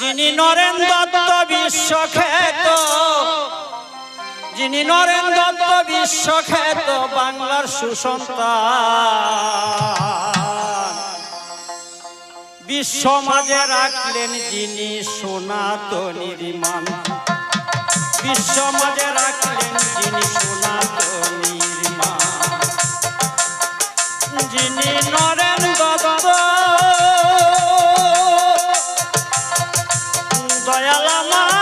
যিনি নরেন দত্ত বিশ্বখ্যাত, যিনি নরেন দত্ত বিশ্বখ্যাত বাংলার সুসন্তান, বিশ্ব মাঝে রাখলেন যিনি সনাতনীর মান, বিশ্ব মাঝে রাখলেন যিনি সনাতনীর মান, যিনি নরেন দত্ত দয়াল আমার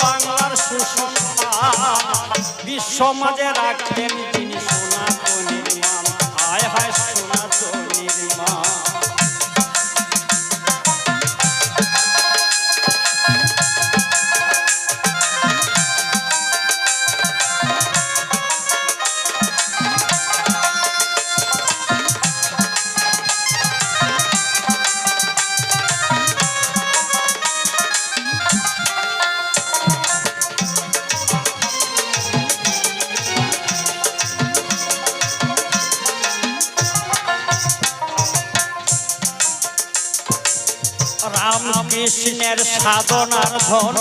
বাংলার সুসন্তান, বিশ্ব মাঝে রাখলেন তিনি সনাতনীর মান, হায় হায় সনাতনীর মান। রামকৃষ্ণের সাধনার ধন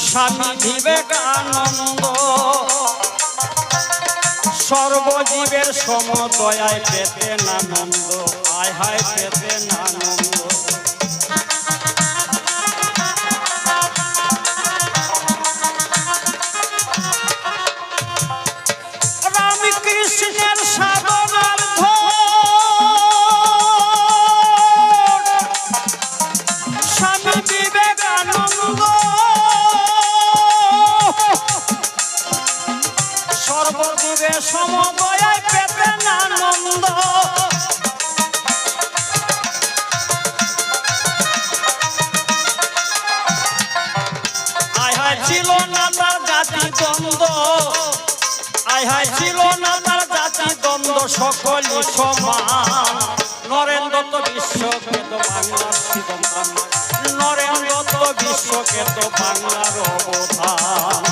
স্বামী বিবেকানন্দ, সর্বজীবের সমদয়ায় পেতেন আনন্দ, হায় হায় পেতেন আনন্দ। রামকৃষ্ণের সাধনার ধন স্বামী বিবেকানন্দ, সর্বজীবে সমদয়ায় পেতেন আনন্দ। আয় হায় ছিল না তার জাতি দ্বন্দ্ব, আয় হায় ছিল না তার জাতি দ্বন্দ্ব, সকলই সমান। নরেন দত্ত বিশ্বখ্যাত বাংলার সন্তান, নরেন দত্ত বিশ্বখ্যাত বাংলার অবদান।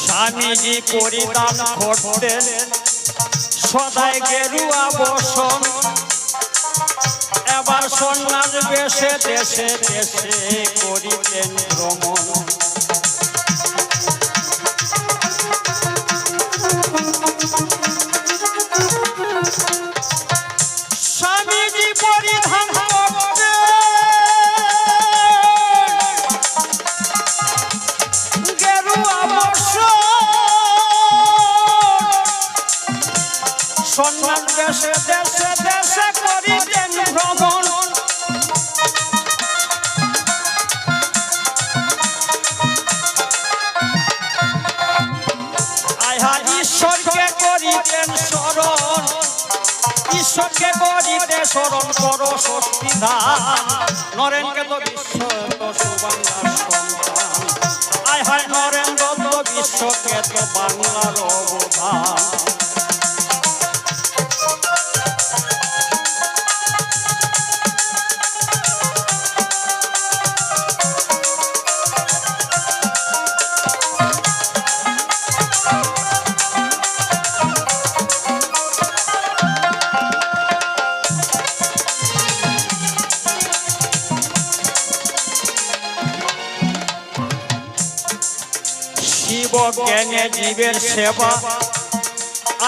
স্বামীজি পরিধান করতেন সদাই গেরুয়া বসন, এবার সন্ন্যাস বেশে দেশে দেশে করিতেন ভ্রমণ। স্বামীজি পরিধান গেরুয়া বসন, সন্ন্যাস দেশে দেশে দেশে করিতেন ভ্রমণ। আয় হায় ঈশ্বরকে করিতেন স্মরণ, ঈশ্বরকে করিতে স্মরণ করো শক্তিদান। নরেনকে তো বিশ্ব সুবাংলার সন্তান, আয় হায় নরেন দত্ত বিশ্বকে তো বাংলার অবদান। শিব জ্ঞানে জীবের সেবা,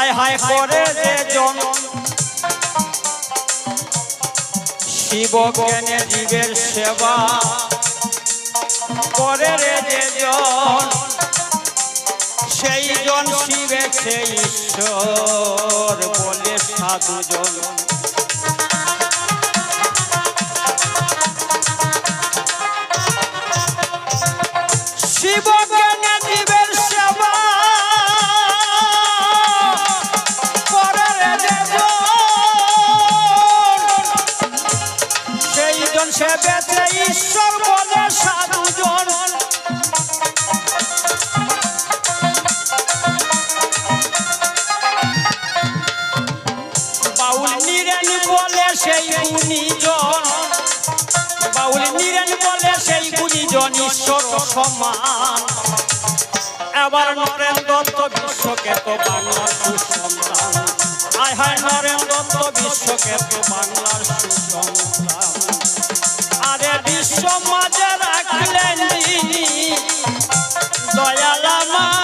আয় হায় করে যে জন, শিব জ্ঞানে জীবের সেবা করে রে যে জন, সেই জন শিবে সেই ঈশ্বর বলে সাধুজন। পেতে ঈশ্বর বলে সাধুজন বাউল নিরেন বলে সেই গুণীজন বাউল নিরেন বলে সেই গুণীজন ঈশ্বর সমান এবার নরেন দত্ত বিশ্বখ্যাত বাংলার সুসন্তান আয় হায় নরেন দত্ত বিশ্বখ্যাত বাংলার সুসন্তান আরে বিশ্ব মাঝে রাখলেন যিনি দয়াল আমার